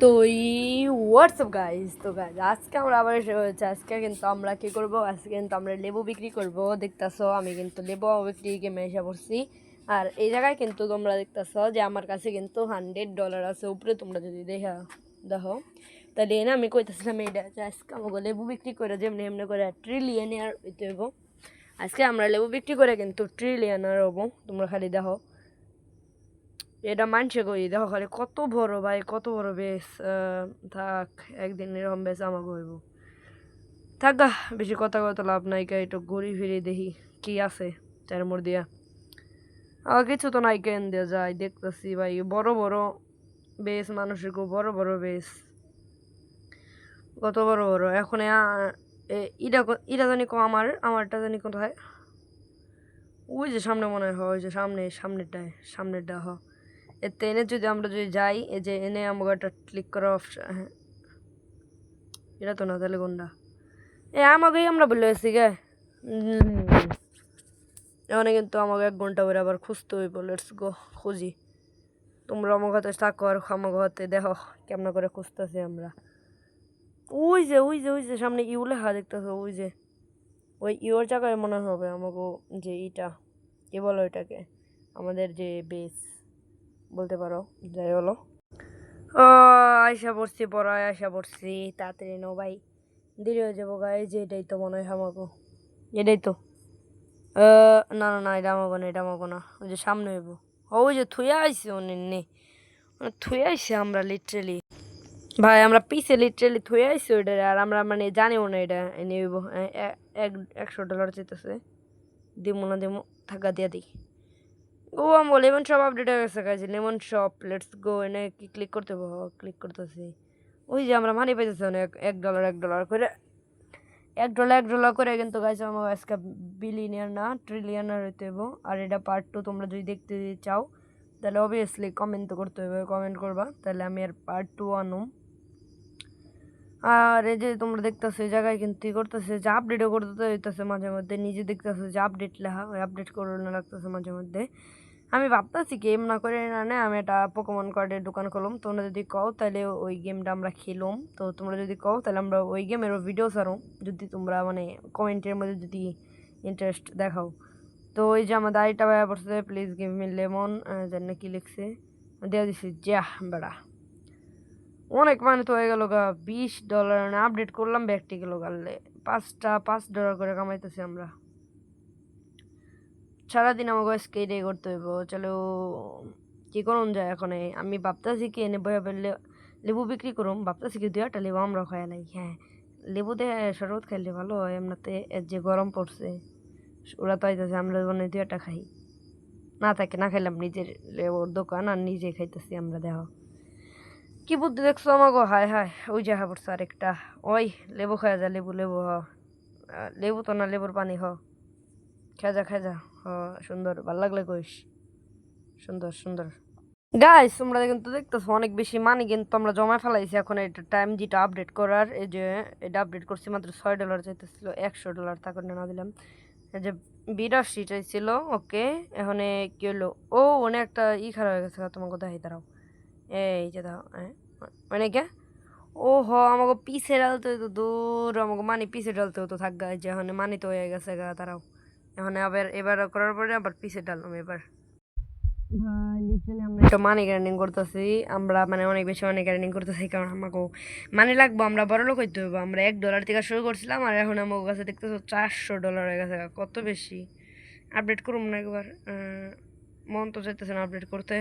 তো WhatsApp guys, তো guys আজকে আমরা আবার এসে হয়েছে। আজকে কিন্তু আমরা কি করব, আজকে কিন্তু আমরা লেবু বিক্রি করব। দেখতেছো আমি কিন্তু লেবু বিক্রি গেমে এসে পড়ছি। আর এই জায়গায় কিন্তু তোমরা দেখতেছো যে আমার কাছে কিন্তু $100 আছে উপরে। তোমরা যদি দেখো তাহলে না আমি কইতেছিলাম এইটা যে আজকে আমাকে লেবু বিক্রি করে যেমনি এমনি করে ট্রিলিয়নার হইতে হইব। আজকে আমরা লেবু বিক্রি করে কিন্তু ট্রিলিয়নার হবো। তোমরা খালি দেখো এটা মানছে কই, দেখো খালি কত বড় ভাই, কত বড় বেশ। থাক, একদিন এরকম বেশ আমাকে হইব। থাক গা, বেশি কথা কত লাভ নাই। কা একটু ঘুরি ফিরে দেখি কি আছে তার মোড় দিয়া। কিছু তো নাই, কেন দেওয়া যায় দেখতেছি ভাই, বড় বড় বেশ, মানুষের খুব বড় বড় বেশ, কত বড় বড়। এখন ইটা ইটা জানি কো, আমারটা জানি কোথায়। ওই যে সামনে মনে হয়, ওই যে সামনেরটা এতে এনে যদি আমরা যদি যাই, এই যে এনে আমাকে একটা ক্লিক করা অপশন। হ্যাঁ, এটা তো না, তাহলে কোনটা? আমাকেই আমরা বলে এসেছি গে। এখানে কিন্তু আমাকে 1 ঘন্টা করে আবার খুঁজতে হইব। লেটস গো, খুঁজি। তোমরা আমার হাতে থাকো আর আমাকে হাতে দেখো কেমন করে খুঁজতেছি আমরা। ওই যে সামনে ইউ লেখা দেখতেছো, ওই যে ওই ইউর জায়গায় মনে হবে আমাকে যে ইটা কি বলো এটাকে, আমাদের যে বেস বলতে পারো, যাই হলো। ও, আয়সা পড়ছি, পড়ায় আয়সা পড়ছি। তাড়াতাড়ি নো ভাই, দেরি হয়ে যাবো গাই। যে এটাই তো মনে হয় আমাকে, এটাই তো। না না না, এটা আমাকে না, এটা আমাকে না। ওই যে সামনে হইব। ওই যে থুয়ে আইসি অনেক থুয়ে আইসি আমরা লিটারেলি ভাই, আমরা পিছে লিটারেলি থুয়ে আইসি ওইটা। আর আমরা মানে জানিও না এটা এনে হইব। $100 চাইতেছে, দিমু না দিমু, থাকা দিয়া দিই। ও আমার লেমন শপ আপডেট হয়ে গেছে guys. Lemon shop, let's go. এনে কি ক্লিক করতে হবে? ক্লিক করতেছি। ওই যে আমরা মানি পাইতেছি অনেক, $1 করে, $1 করে কিন্তু গাইজ আমার আজকে বিলিয়নিয়ার না ট্রিলিয়নার হইতে হইব। আর এটা পার্ট 2 তোমরা যদি দেখতে চাও তাহলে অবভিয়াসলি কমেন্ট তো করতে হবে, কমেন্ট করবা, তাহলে আমি আর পার্ট 2 আনুম। আর এই যে তোমরা দেখতেছো এই জায়গায় কিন্তু করতেছে যে আপডেটও করতে হইতেছে মাঝে মধ্যে, নিজে দেখতেছো যে আপডেট লেখা, ওই আপডেট করতে লাগতেছে মাঝে মধ্যে। আমি ভাবতেছি গেম না করে না আমি একটা পোকেমন কার্ডের দোকান করলাম। তোমরা যদি কও তাহলে ওই গেমটা আমরা খেলুম। তো তোমরা যদি কও তাহলে আমরা ওই গেমেরও ভিডিও ছাড়ুম, যদি তোমরা মানে কমেন্টের মধ্যে যদি ইন্টারেস্ট দেখাও। তো ওই যে আমার দাড়িটা ভাইয়া পড়ছে, প্লিজ গিভ মি লেমন, জানি না কি লিখছে, দেওয়া দিছি। যা বেড়া, অনেক মানে তো হয়ে গেল গা। $20 না, আপডেট করলাম ব্যাগটি গেল গালে। $5 করে কামাইতেছি আমরা সারাদিন। আমাকে আজকে এটাই করতে হইব। চলো, কি করুন যায় এখন? আমি ভাবতেছি কি এনে বয়া ফেললে লেবু বিক্রি করুম। ভাবতেছি কি 2টা লেবু আমরা খাই লাই। হ্যাঁ, লেবু দিয়ে শরবত খাইলে ভালো হয়। এমনিতে যে গরম পড়ছে, ওরা তো আইতেছে, আমরা মানে 2টা খাই। না থাকে না খাইলাম, নিজের লেবুর দোকান আর নিজে খাইতেছি আমরা। দেখো কি বুদ্ধি দেখছো আমাকে। হায় হায়, ওই যে হা পড়ছে আরেকটা। ওই লেবু খাওয়া যা, লেবু লেবু হ। লেবু তো না, লেবুর পানি হ। খেজা হ। সুন্দর, ভাল লাগলে কইস। সুন্দর সুন্দর গাইস, তোমরা কিন্তু দেখতেছো অনেক বেশি মানি কিন্তু আমরা জমা ফেলাইছি। এখন এটা টাইম যেটা আপডেট করার, এই যে এটা আপডেট করছি মাত্র $6 চাইতেছিল, $100 তা করে না দিলাম। এই যে 82 চাইছিল। ওকে, এখন কি হলো? ও অনেক একটা খারাপ হয়ে গেছে, তোমার কথা দাঁড়াও। এই যে দাও, মানে কে? ও হ, আমাকে পিছে ডালতে হতো, দূর আমাকে মানি পিছে ডালতে হতো। থাক গা, যে এখন মানি তো হয়ে গেছে গা, তারাও এখন আবার এবার করার পরে আবার পিছে ডাললাম এবার। ভাই লিটারালি আমরা একটা মানি গার্ডেনিং করতেছি। আমরা মানে অনেক বেশি মানি গার্ডেনিং করতেছি, কারণ আমাকে মানি লাগবো। আমরা বড় লোক হইতে হইব। আমরা $1 থেকে শুরু করছিলাম, আর এখন আমার কাছে দেখতেছো $400 হয়ে গেছে। কত বেশি! আপডেট করুম না একবার? মন তো চাইতেছে না আপডেট করতে।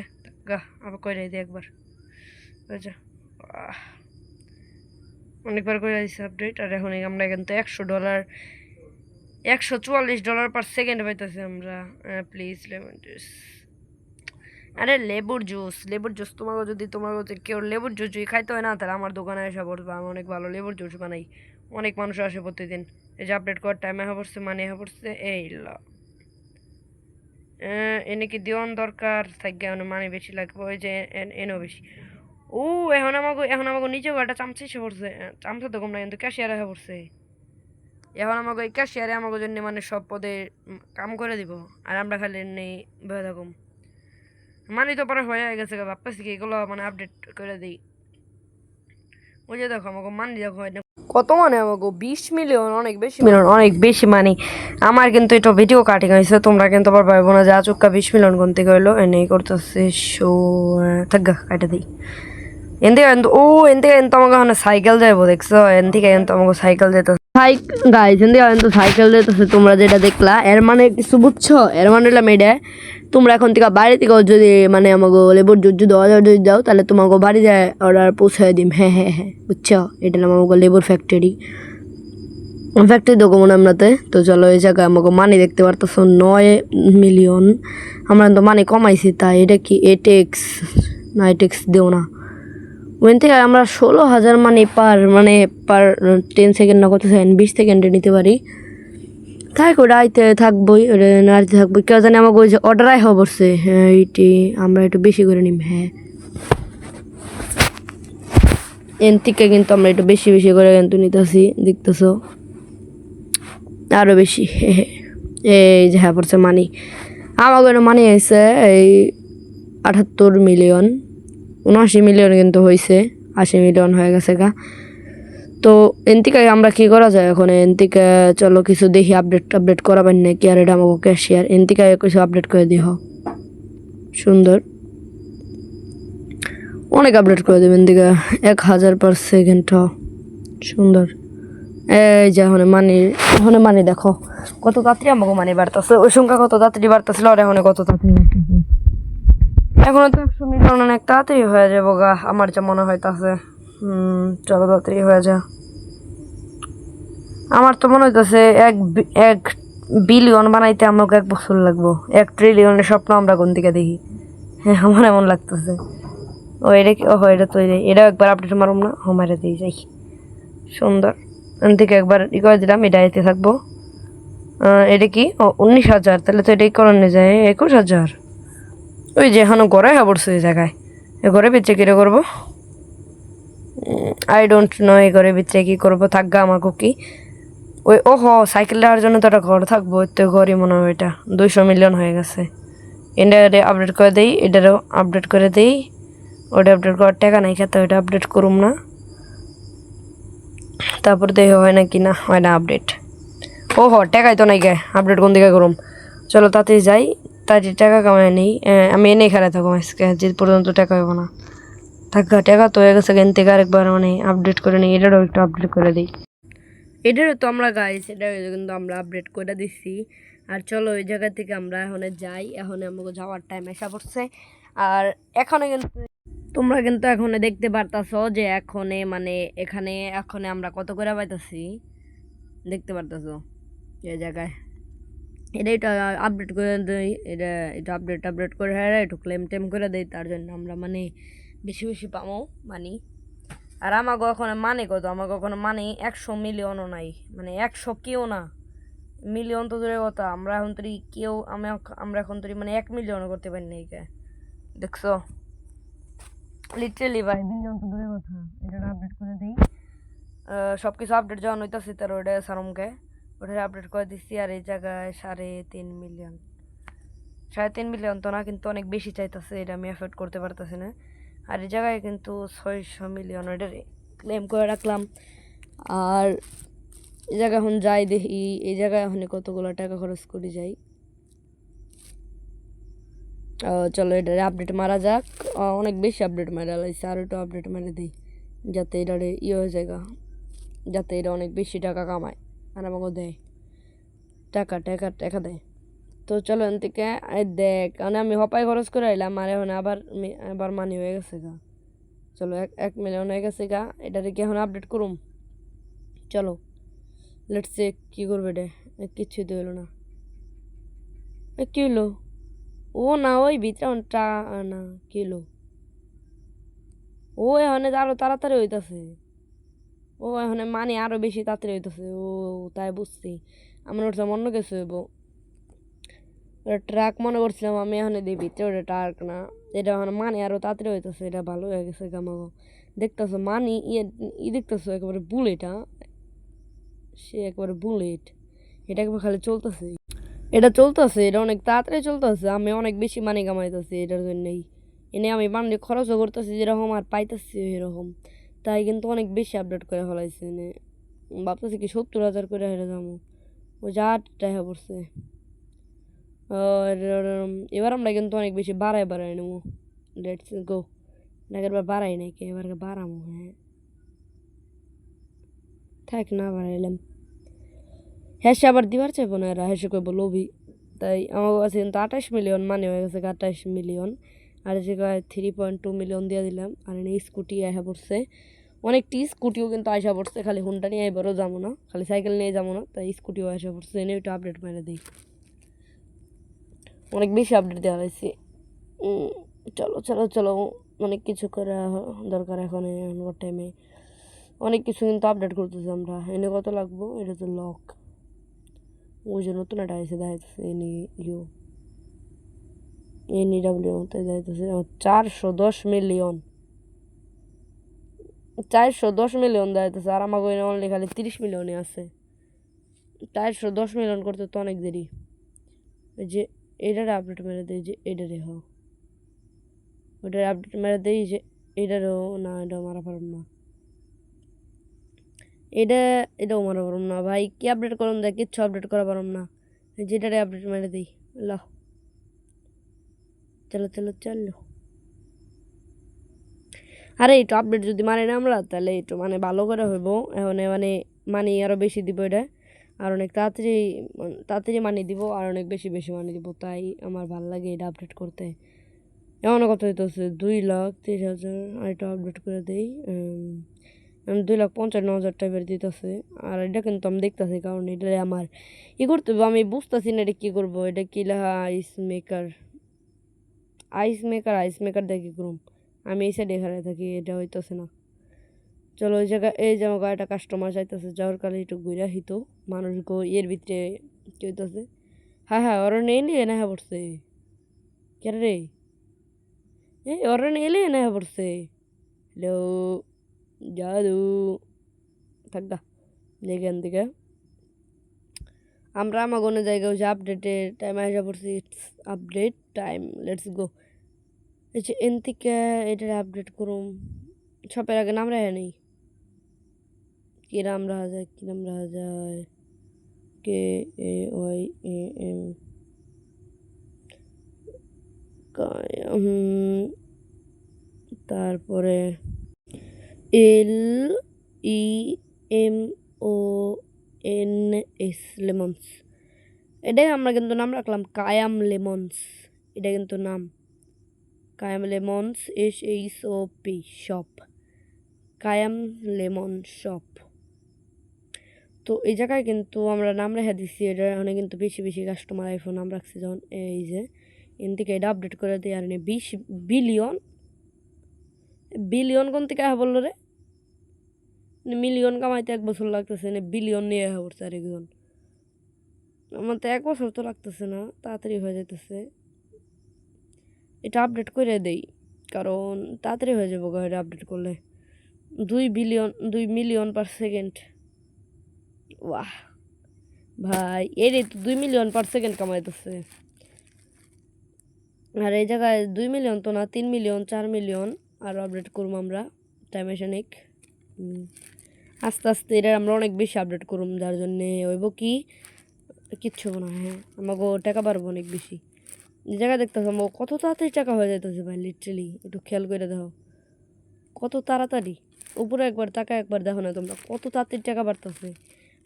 গা, আবার কইরাই দিই একবার। বুঝছো, অনেকবার করে দিচ্ছে আপডেট। আর এখন আমরা কিন্তু $100, $144 পার সেকেন্ড পাইতেছি আমরা। Please lemon juice. আরে লেবুর জুস তোমাকে যদি কেউ লেবুর জুস যদি খাইতে হয় না, তাহলে আমার দোকানে এসে পড়বে। আমি অনেক ভালো লেবুর জুস বানাই। অনেক মানুষ আসে প্রতিদিন। এই যে আপডেট করার টাইমে পড়ছে, মানে পড়ছে এই ল। এনে কি দিওয়ান দরকার থাকে, মানে বেশি লাগবে। ওই যে এনেও বেশি। ও, এখন আমাকে নিচেও একটা চামচা এসে পড়ছে। চামচা তো কম না, কিন্তু ক্যাশিয়ার এসে পড়ছে। এখন আমাকে এই ক্যাশিয়ারে আমাকে জন্য মানে সব পদে কাম করে দিব। আর আমরা খালি নেই ভয় থাকুম। মানে তো পরে হয়ে গেছে, ভাবতেছি কি এগুলো মানে আপডেট করে দিই। ওই যে দেখো আমাকে মানি দেখো কত মানে আমাকে 20 মিলিয়ন, অনেক বেশি মিলিয়ন, অনেক বেশি মানি। আমার কিন্তু এটা ভিডিও কাটিং হয়েছে, তোমরা কিন্তু আবার পাইবো না যে আচুক্কা 20 মিলিয়ন কোন থেকে হইলো এনেই করতেছে শো। থাকা কাটা দিই এনদিকে ও এনদিকে কিন্তু আমাকে ওখানে সাইকেল যাইবো দেখছো, এনদিকে কিন্তু আমাকে সাইকেল যেতে গাইজ এনদিকে কিন্তু সাইকেল যেতেছে, তোমরা যেটা দেখলা এর মানে কিছু বুঝছো, এর মানে হলাম এটা তোমরা এখন থেকে বাইরে থেকে যদি মানে আমাকে লেবুর জুস যদি অর্ডার যদি দাও তাহলে তোমাকে বাড়ি যায় অর্ডার পৌঁছায় দিম। হ্যাঁ হ্যাঁ হ্যাঁ বুঝছো, এটা হলাম আমাকে লেবুর ফ্যাক্টরি দেখো মনে আমরাতে। তো চলো এই জায়গায় আমাকে মানি দেখতে পারতেছো 9 মিলিয়ন। আমরা তো মানি কমাইছি, তাই এটা কি এটেক্স না, এটেক্স দেও না। ওখান থেকে আমরা 16,000 মানি পার 10 সেকেন্ড না কত সেকেন্ড 20 সেকেন্ডে নিতে পারি। থাক ওটা আইতে থাকবোই, ওটা নাড়তে থাকবোই। কেউ জানি আমাকে ওই যে অর্ডার আই হওয়া পড়ছে। হ্যাঁ এইটি আমরা একটু বেশি করে নিম। হ্যাঁ এর থেকে কিন্তু আমরা একটু বেশি বেশি করে কিন্তু নিতেছি, দেখতেছো আরও বেশি। এই যে হ্যাঁ পড়ছে মানি, আমাকে মানি হয়েছে এই 78 মিলিয়ন, 79 মিলিয়ন কিন্তু হয়েছে, 80 মিলিয়ন হয়ে গেছে গা। তো এনতিকে আমরা কি করা যায় এখন, এনতিকে চলো কিছু দেখি আপডেট করাবেন না কি, আর এটা আমাকে ক্যাশিয়ার এনতিকে কিছু আপডেট করে দিও। সুন্দর, অনেক আপডেট করে দেবেন দিকে 1000 পার সেকেন্ড। সুন্দর, এই যে এখন মানি দেখো কত তাড়াতাড়ি আমাকে মানি বাড়তেছে, ওই সংখ্যা কত তাড়াতাড়ি বাড়তেছিল আর এখন কত তাড়াতাড়ি বাড়তেছে। এখনো তো 100 মিলিয়ন অনেক তাড়াতাড়ি হয়ে যাবো গা আমার যা মনে হইতাছে। চলো তাড়াতাড়ি হয়ে যা। আমার তো মনে হইতেছে 1 বিলিয়ন বানাইতে আমাকে 1 বছর লাগবো, 1 ট্রিলিয়নের স্বপ্ন আমরা কোন দিকে দেখি। হ্যাঁ আমার এমন লাগতেছে। ও এটা কি, ও এটা তো এটাও একবার আপডেট মারুম না, মারে দিয়ে যাই। সুন্দর, থেকে একবার ই করে দিলাম, এটা এতে থাকবো। এটা কি 19,000, তাহলে তো এটাই করানো যায় 21,000। ওই যে এখনো ঘরে পড়ছে ওই জায়গায়, এ ঘরে বেচে কিরে করবো, আই ডোন্ট নো। এই ঘরে বেচে কি করবো, থাকগা আমাকে কি ওই ওহো সাইকেল দেওয়ার জন্য তো একটা ঘর থাকবো, তো ঘরই মনে হয়। এটা 200 মিলিয়ন হয়ে গেছে। এটা আপডেট করে দিই, এটারও আপডেট করে দিই। ওটা আপডেট করার টাকা নাই খেতে, ওইটা আপডেট করুম না। তারপর দেখে হয় নাকি না হয় না আপডেট। ও হ টাকাই তো নাই গে, আপডেট কোন দিকে করুম। চলো তাড়াতাড়ি যাই, তাড়াতাড়ি টাকা কামাই নেই। আমি এনে খেলা থাকবো আজকে যে পর্যন্ত টাকা হইব না। থাকা টাকা তো হয়ে গেছে, কেন থেকে আরেকবার মানে আপডেট করে নিই, এটারও একটু আপডেট করে দিই। এটারও তো আমরা গাইস, এটা কিন্তু আমরা আপডেট করে দিচ্ছি। আর চলো ওই জায়গা থেকে আমরা এখন যাই, এখন আমাকে যাওয়ার টাইম এসে পড়ছে। আর এখানে কিন্তু তোমরা কিন্তু এখন দেখতে পারতাছো যে এখনে মানে এখানে আমরা কত করে পাইতাছি, দেখতে পারতাছো এই জায়গায়। এটা আপডেট করে দিই, এটা আপডেট করে হ্যাঁ একটু ক্লেম করে দেয়, তার জন্য আমরা মানে বেশি বেশি পাবো মানি। আর আমাকে এখন মানে কত, আমাকে ওখানে মানে 100 মিলিয়নও নাই, মানে 100 কেউ না, মিলিয়ন তো দূরের কথা। আমরা এখন তৈরি কেউ আমরা এখন তৈরি মানে 1 মিলিয়নও করতে পারি না। এইটা দেখছো, লিটারেলি ভাই মিলিয়ন তো দূরের কথা। এটা আপডেট করে দিই, সব কিছু আপডেট যখন হইতেছে তার ওটা সারমকে ওটা আপডেট করে দিচ্ছি। আর এই জায়গায় 3.5 মিলিয়ন, 3.5 মিলিয়ন তো না, কিন্তু অনেক বেশি চাইতেছে, এটা আমি এফোর্ড করতে পারতেছি না। আর এই জায়গায় কিন্তু 600 মিলিয়ন, এটা ক্লেম করে রাখলাম। আর এই জায়গায় এখন যাই দেখি, এই জায়গায় এখন কতগুলো টাকা খরচ করে যাই। চলো এটা আপডেট মারা যাক, অনেক বেশি আপডেট মারা লাগছে, আর একটু আপডেট মেরে দিই যাতে এটা হয়ে যায়, যাতে এটা অনেক বেশি টাকা কামায় আর আমাকে দেয় টাকা টাকা টাকা দেয়। তো চলো এন থেকে দেখ মানে আমি হপাই খরচ করে এলাম, আর এখন আবার মানি হয়ে গেছে গা। চলো 1 মিলিয়ন হয়ে গেছে গা, এটাতে কি এখন আপডেট করুম। চলো লেটস সে কি করবে এটা, কিচ্ছুই তো হলো না। কি হলো, ও না ওই ভিতরে না কি হলো, ও এখানে আরো তাড়াতাড়ি হইতাছে, ও এখানে মানে আরো বেশি তাড়াতাড়ি হইতাছে। ও তাই বুঝছি, আমার ওটা অন্য কিছু হইব। ট্রাক মনে করছিলাম আমি, এখানে দিই ভিতরে ওটা ট্রাক না, এটা ওখানে মানে আরো তাড়াতাড়ি হইতেছে, এটা ভালো হয়ে গেছে গামাগো। দেখতেছো মানি দেখতেছো একেবারে বুলেট, সে একেবারে বুলেট, এটা একবার খালি চলতেছে, এটা চলতেছে, এটা অনেক তাড়াতাড়ি চলতেছে। আমি অনেক বেশি মানি কামাইতেছি এটার জন্যই, এনে আমি মানি খরচও করতেছি যেরকম আর পাইতেছি এরকম। তাই কিন্তু অনেক বেশি আপডেট করে ফেলাইছে ভাবতেছি কি 70,000 করে হেরে যাবো ও যা টাকা পড়ছে। আর এবার আমরা কিন্তু অনেক বেশি বাড়াই নেবো। Let's go. আগের বার বাড়াই নাই কে এবার বাড়ামো। হ্যাঁ থাক না বাড়াইলাম। হ্যাঁ সে আবার দিবার চাইবো না এরা হেসে কইব লোভি। তাই আমার কাছে কিন্তু 28 মিলিয়ন মানে হয়ে গেছে 28 মিলিয়ন। আর যে 3.2 মিলিয়ন দিয়ে দিলাম। আর এনে স্কুটি আসা পড়ছে অনেকটি স্কুটিও কিন্তু আসা পড়ছে। খালি হুন্ডা নিয়ে এবারও যাবো না, খালি সাইকেল নিয়ে যাবো না, তাই স্কুটিও আসা পড়ছে। এনে একটু আপডেট মেরে দিই। অনেক বেশি আপডেট দেওয়া হয়েছে। চলো চলো চলো অনেক কিছু করা দরকার এখন টাইমে। অনেক কিছু কিন্তু আপডেট করতেছি আমরা। এনে কত লাগবো? এটা তো লক। ওই যে নতুন একটা এসে দেখাইতেছে NEW তাই দেখাইতেছে 410 মিলিয়ন। 410 মিলিয়ন দেখাইতেছে আর আমাকে অনলি খালি 30 মিলিয়নে আছে। 410 মিলিয়ন করতে তো অনেক দেরি। এই যে এটারে আপডেট মেরে দেয় যে এটারে ওটার আপডেট মেরে দেই যে এটারও না, এটাও মারা পারব না। এটাও মারা পারব না ভাই। কি আপডেট করুন দেয়? কিচ্ছু আপডেট করা পারব না। যেটারে আপডেট মেরে দিই। ল চলো চলো চলো। আরে একটু আপডেট যদি মারি না আমরা তাহলে একটু ভালো করে হইব। এখন মানি আরও বেশি দিব এটা। আর অনেক তাড়াতাড়ি মানি দিব আর অনেক বেশি মানি দিব। তাই আমার ভালো লাগে এটা আপডেট করতে। এমন কত হইতেছে 2,30,000। আর এটা আপডেট করে দিই। 2,55,000 টাইপের দিতেছে। আর এটা কিন্তু আমি দেখতেছি কারণ এটা আমার করতে হবে। আমি বুঝতেছি না এটা কী করবো। এটা কি লেখা? আইস মেকার দেখি করুম। আমি এই সাইডে এখানে থাকি, এটা হইতেছে না। চলো ওই জায়গায় এই জায়গায় একটা কাস্টমার যাইতেছে, যাওয়ার কালে একটু ঘুরে হিত মানুষকে এর ভিতরে কি হইতেছে। হ্যাঁ ওরা নিয়ে না পড়ছে কে রে? ওরা নিয়ে না পড়ছে। হ্যালো জাদু থাকবা যেখান থেকে আমরা কোনো জায়গায় ওই যে আপডেটের টাইম আসা পড়ছি। It's update time, let's go. এই যে এন থেকে এটার আপডেট করুম। সবের আগে নাম রাখা নেই। কিরাম রাখা যায় KAYAM তারপরে LEMONS লেমন্স। এটাই আমরা কিন্তু নাম রাখলাম কায়াম লেমন্স। এটা কিন্তু নাম Kayam লেমন্স SHOP shop. Kayam lemon shop. তো এই জায়গায় কিন্তু আমরা নাম রেখে দিচ্ছি। এটা অনেক কিন্তু বেশি কাস্টমার আইফোন নাম রাখছি যখন এই যে এন থেকে এটা আপডেট করে দিই। আর 20 বিলিয়ন কোন থেকে বললো রে? মিলিয়ন কামাইতে 1 বছর লাগতেছে, বিলিয়ন নিয়ে পড়ছে আর একজন। আমার তো 1 বছর তো লাগতেছে না, তাড়াতাড়ি হয়ে যেতেছে। এটা আপডেট করে দেই কারণ তাড়াতাড়ি হয়ে যাবো এটা আপডেট করলে। 2 মিলিয়ন পার সেকেন্ড। ওয়াহ ভাই এর তো 2 মিলিয়ন পার সেকেন্ড কামাইতেছে। আর এই জায়গায় 2 মিলিয়ন তো না, 3 মিলিয়ন 4 মিলিয়ন আরও আপডেট করবো আমরা। টাইমেশনিক আস্তে আস্তে এটা আমরা অনেক বেশি আপডেট করুম, যার জন্যে হইব কি কিচ্ছু না। হ্যাঁ আমাকে টাকা পারবো অনেক বেশি। যে জায়গায় দেখতেছ কত তাড়াতাড়ি টাকা হয়ে যাইতেছে ভাই, লিটারেলি একটু খেয়াল করে দেখো কত তাড়াতাড়ি। উপরে একবার টাকা একবার দেখো না তোমরা কত তাড়াতাড়ি টাকা বাড়তেছে।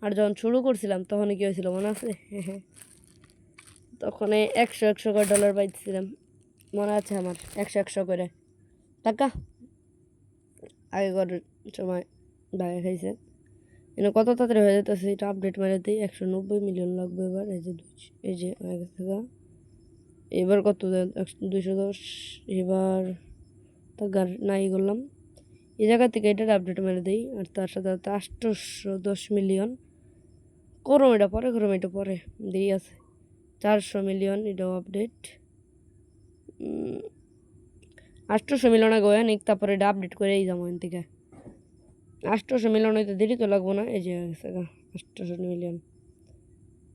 আর যখন শুরু করছিলাম তখন কি হয়েছিল মনে আছে? হ্যাঁ তখন 100 করে ডলার পাইছিলাম, মনে আছে আমার। 100 করে টাকা আগেকার সময় ভাগে খাইছে। এনে কত তাড়াতাড়ি হয়ে যেতেছে। এটা আপডেট মেরে দিই। 190 মিলিয়ন লাগবে এবার। এই যে হয়ে গেছে গা। এবার কত 210। এবার তো নাই করলাম এই জায়গা থেকে এটার আপডেট মেরে দিই। আর তার সাথে 810 মিলিয়ন করুম। এটা পরে করুম, এটা পরে দেরি আছে। 400 মিলিয়ন এটাও আপডেট। 800 মিলিয়ন আগে হয় নিক, তারপরে এটা আপডেট করেই যাবো এন থেকে। 800 মিলিয়ন হইতে দেরি তো লাগবো না। এই যে 800 মিলিয়ন।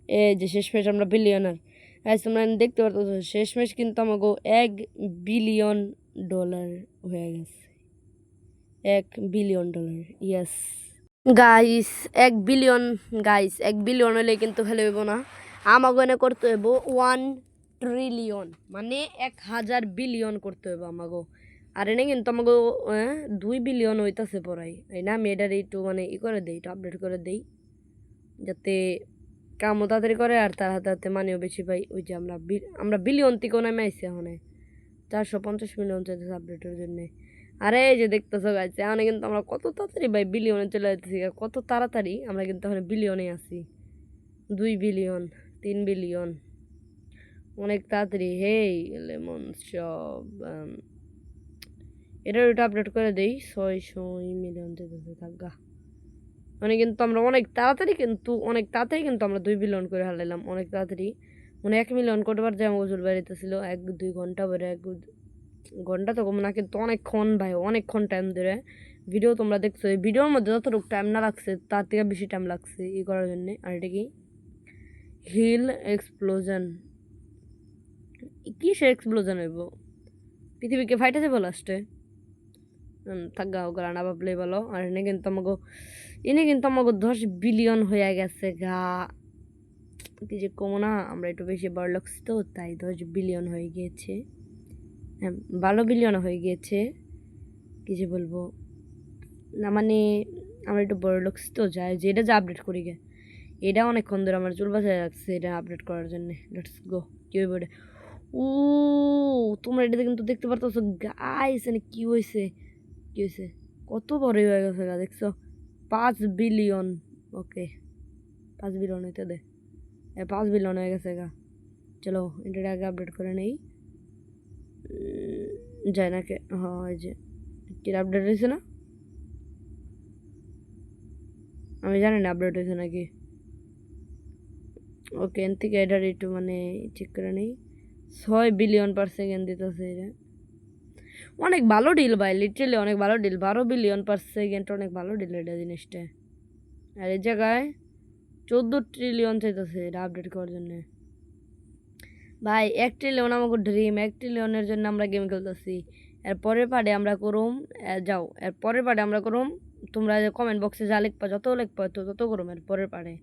এই যে শেষমেশ আমরা বিলিয়নার। তোমরা দেখতে পারতো শেষমেশ কিন্তু আমাকে $1 বিলিয়ন হয়ে গেছে। $1 billion, yes guys. 1 billion, guys 1 billion হলে কিন্তু খেলে হইব না, আমাকে এনে করতে হইব 1 ট্রিলিয়ন, মানে 1000 বিলিয়ন করতে হইব আমাকে। আর এনে কিন্তু আমাকে 2 বিলিয়ন হইতাছে পড়াই, এই না আমি এটার একটু মানে করে দেই, একটু আপডেট করে দেই, যাতে কামও তাড়াতাড়ি করে আর তার হাতে হাতে মানিও বেশি পাই। ওই যে আমরা বিলিয়ন থেকেও নামে আইসি এখন 450 মিলিয়ন চাইতেছে আপডেটের জন্য। আরে এই যে দেখতেছো গাইস, এখন কিন্তু আমরা কত তাড়াতাড়ি ভাই বিলিয়নে চলে যাচ্ছি, কত তাড়াতাড়ি আমরা কিন্তু এখন বিলিয়নে আছি। 2 বিলিয়ন, 3 বিলিয়ন, অনেক তাড়াতাড়ি। হেই লেমন সব এটার ওইটা আপডেট করে দেই, 600 মিলিয়ন যেতেছে থাকা, মানে কিন্তু আমরা অনেক তাড়াতাড়ি কিন্তু আমরা 2 বিলিয়ন করে হারাইলাম অনেক তাড়াতাড়ি। মানে 1 মিলিয়ন করতে পারতে আমার চুল বেড়াইতেছিল 1-2 ঘন্টা ধরে, 1 ঘন্টা তো কম না, কিন্তু অনেকক্ষণ ভাই, অনেকক্ষণ টাইম ধরে ভিডিও তোমরা দেখছো। এই ভিডিওর মধ্যে যতটুকু টাইম না লাগছে তার থেকে বেশি টাইম লাগছে করার জন্য। আর এটা কি হিল এক্সপ্লোজন, কিসের এক্সপ্লোজন হইব? পৃথিবীকে ফাইটে যাবো লাস্টে? থাকা ওগুলা না ভাবলে বলো। আর এনে কিন্তু আমাকে 10 বিলিয়ন হয়ে গেছে গা, কি যে কমো না, আমরা একটু বেশি বড় লাগছি তো তাই 10 বিলিয়ন হয়ে গিয়েছে, 12 বিলিয়ন হয়ে গিয়েছে, কি যে বলবো না, মানে আমরা একটু বড় লাগছি তো যাই, যে এটা যে আপডেট করি গে, এটা অনেকক্ষণ ধরে আমার চুল বাঁচায় রাখছে এটা আপডেট করার জন্য। লেটস গো, কি হইব এটা? ও তোমরা এটাতে কিন্তু দেখতে পারতেছো গাইস, এখানে কি হয়েছে, কি হয়েছে, কত বড় হয়ে গেছে গা, দেখছো? 5 বিলিয়ন, ওকে 5 বিলিয়ন হইতে দে, 5 বিলিয়ন হয়ে গেছে গা। চলো এটা আগে আপডেট করে নেই, যায় না কে? হ্যাঁ এই যে কি আপডেট হয়েছে না, আমি জানি না আপডেট হয়েছে নাকি। ওকে এন থেকে এটার একটু মানে চেক করে নেই, 6 বিলিয়ন/সেকেন্ড দিতেছে এটা, অনেক ভালো ডিল ভাই, লিটারালি অনেক ভালো ডিল, 12 বিলিয়ন/সেকেন্ড অনেক ভালো ডিল এটা জিনিসটা। আর এই জায়গায় 14 ট্রিলিয়ন চাইতেছে এটা আপডেট করার জন্য। ভাই 1 ট্রিলিয়ন আমাকে ড্রিম, 1 ট্রিলিয়নের জন্য আমরা গেম খেলতেছি। এর পরের পার্টে আমরা করুম, যাও এর পরের পার্টে আমরা করুম, তোমরা কমেন্ট বক্সে যা লিখবা, যত লিখবা তত করুম এর পরের পার্টে।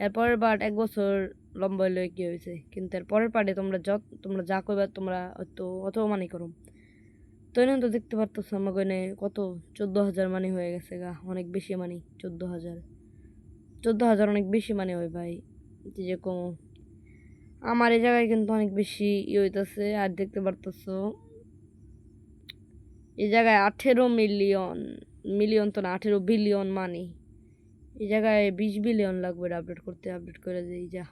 এর পরের পার্ট 1 বছর লম্বা হইলে কি হয়েছে, কিন্তু এর পরের পার্টে তোমরা যা করবে তোমরা অত মানি করুম। তো এনে তো দেখতে পারতেছো আমাকে এনে কত 14,000 মানি হয়ে গেছে গা, অনেক বেশি মানি, 14,000 অনেক বেশি মানি হয় ভাই, যে কম আমার এই জায়গায় কিন্তু অনেক বেশি হইতেছে। আর দেখতে পারতেছো এই জায়গায় 18 মিলিয়ন, মিলিয়ন তো না, 18 বিলিয়ন মানি, এই জায়গায় 20 বিলিয়ন লাগবে আপডেট করতে। আপডেট করে দিই যা,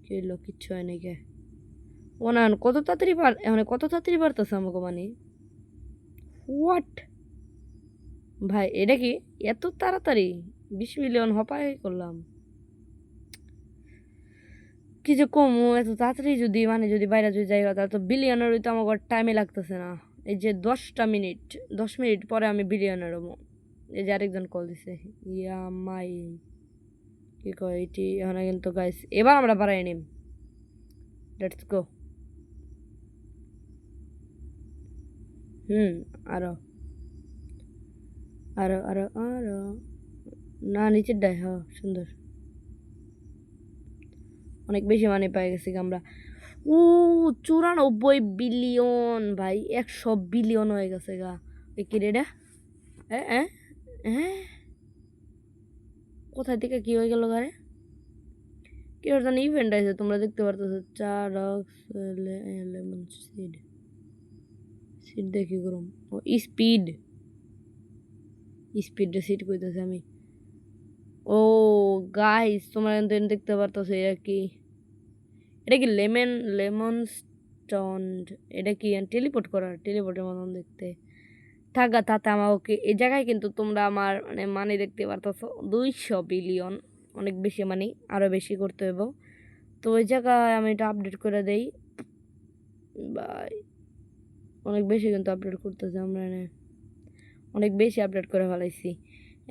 কি হইলো, কিচ্ছু হয় নাকি? ও না কত তাড়াতাড়ি মানে কত তাড়াতাড়ি বাড়তেছে আমাকে মানে, হোয়াট ভাই, এটা কি এত তাড়াতাড়ি 20 মিলিয়ন হপাই করলাম? কি যে কমু এত তাড়াতাড়ি, যদি বাইরে যদি যাই তাহলে তো বিলিয়নের হইতে আমার টাইমে লাগতেছে না। এই যে 10 মিনিট, 10 মিনিট পরে আমি বিলিয়নের হবো। এই যে আরেকজন কল দিছে, ইয়া মাই কি কয় এটি এখানে কিন্তু গাইস, এবার আমরা বাড়াই নিম, লেটস গো। আরো আরো আরো আরো, না নিচের ডাই, হ্যাঁ সুন্দর, অনেক বেশি মানি পাই গেছি আমরা। 94 বিলিয়ন ভাই, 100 বিলিয়ন হয়ে গেছে গা। কি রে এটা? হ্যাঁ হ্যাঁ, কোথায় থেকে কি হয়ে গেল গারে? কি ওর ইভেন্ট আছে তোমরা দেখতে পারতেছো, 4 লেমন সিড, সিড দেখি করুম, ও স্পিড, স্পিড সিড কইতেছে আমি। ও গাইস তোমরা দেখতে পারতেছো এটা কি লেমন স্টোন, এটা কি টেলিপোর্টের মতন দেখতে। থাকা তাতে আমার ওকে, এই জায়গায় কিন্তু তোমরা আমার মানে দেখতে পারতেছো 200 বিলিয়ন, অনেক বেশি মানি, আরও বেশি করতে হইব। তো ওই জায়গায় আমি এটা আপডেট করে দেই ভাই, অনেক বেশি কিন্তু আপডেট করতেছে আমরা অনেক বেশি আপডেট করে ফেলাইছি,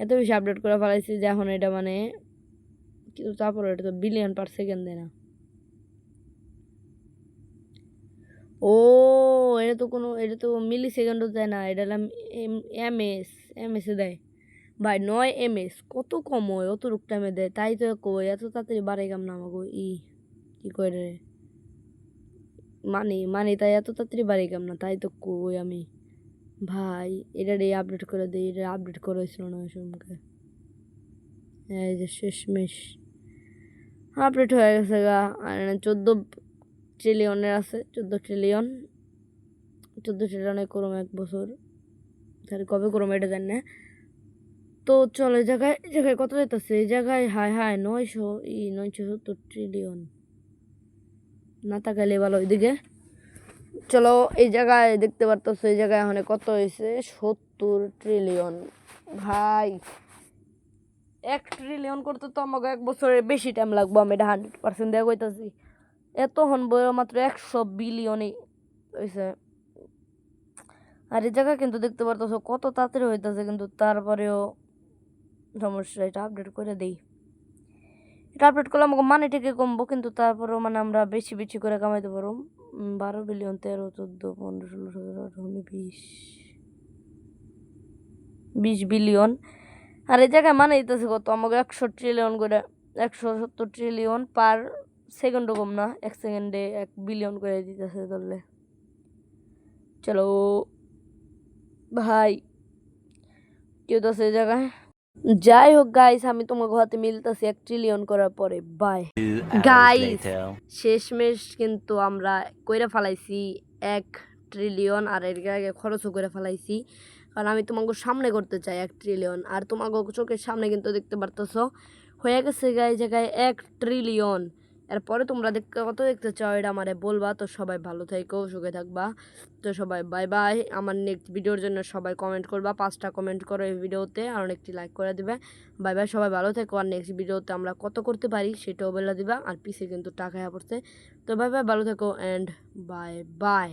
এত বেশি আপডেট করে ফেলাইছি যে এখন এটা মানে, কিন্তু তারপরে এটা তো বিলিয়ন/সেকেন্ড দেয় না। ও এটা তো মিলি সেকেন্ডও দেয় না, এটা হলাম এমএসে দেয় ভাই, 9 ms, কত কম হয় অত রুক টাইমে দেয়, তাই তো কই এত তাড়াতাড়ি বাড়াই কাম না আমাকে কি কয় রে, মানি তাই এত তাড়াতাড়ি বাড়াই কাম না, তাই তো কই আমি ভাই, এটা আপডেট করে দিই, এটা আপডেট করা হয়েছিল না ওই সময়কে। এই যে শেষমেশ আপডেট হয়ে গেছে গা, আর 14 ট্রিলিয়নের আছে, 14 ট্রিলিয়নে করুম 1 বছর, তাহলে কবে করুম এটা জানি না। তো চলো এই জায়গায় কত যেতেছে, এই জায়গায় হায় হায় 970 ট্রিলিয়ন, না তাকাইলে ভালো ওইদিকে। চলো এই জায়গায় দেখতে পারতেছো, এই জায়গায় এখন কত হয়েছে, 70 ট্রিলিয়ন। ভাই 1 ট্রিলিয়ন করতে তো আমাকে 1 বছরের বেশি টাইম লাগবো, আমি এটা 100% দেওয়া কইতাছি। এত হন বই মাত্র 100 বিলিয়নই হয়েছে। আর এই জায়গা কিন্তু দেখতে পারতেছো কত তাড়াতাড়ি হইতেছে, কিন্তু তারপরেও সমস্যা, এটা আপডেট করে দেই। এটা আপডেট করলে আমাকে মানি ঠিকই কমবো, কিন্তু তারপরেও মানে আমরা বেশি বেশি করে কামাইতে পারবো। 12 বিলিয়ন, 13, 14, 15, 16, 17, 18, 19, 20 বিলিয়ন। আর এই জায়গায় মানে দিতেছে কত আমাকে, 100 ট্রিলিয়ন করে, 170 ট্রিলিয়ন পার সেকেন্ডও কম না, 1 সেকেন্ডে 1 বিলিয়ন করে দিতেছে ধরলে। চলো ভাই কি হইতেছে এই জায়গায়, যাই হোক গাইস, আমি তোমার হাতে মিলতেছি 1 ট্রিলিয়ন করার পরে। বাই গাইস, শেষমেশ কিন্তু আমরা কইরা ফেলাইছি 1 ট্রিলিয়ন, আর এর আগে খরচও করে ফেলাইছি, কারণ আমি তোমাকে সামনে করতে চাই 1 ট্রিলিয়ন, আর তোমাকে চোখের সামনে কিন্তু দেখতে পারতেছো হয়ে গেছে গাই জায়গায় 1 ট্রিলিয়ন। এরপরে তোমরা কত দেখতে চাও এটা আমারে বলবা। তো সবাই ভালো থেকো, সুখে থাকবা। তো সবাই বাই বাই। আমার নেক্সট ভিডিওর জন্য সবাই কমেন্ট করবা, 5টা কমেন্ট করো এই ভিডিওতে, আর অনেকটি লাইক করে দিবে। বাই বাই, সবাই ভালো থেকো। আর নেক্সট ভিডিওতে আমরা কত করতে পারি সেটাও বলে দিবা, আর পিছে কিন্তু টাকা পড়ছে। তো বাই বাই, ভালো থেকো, অ্যান্ড বাই বাই।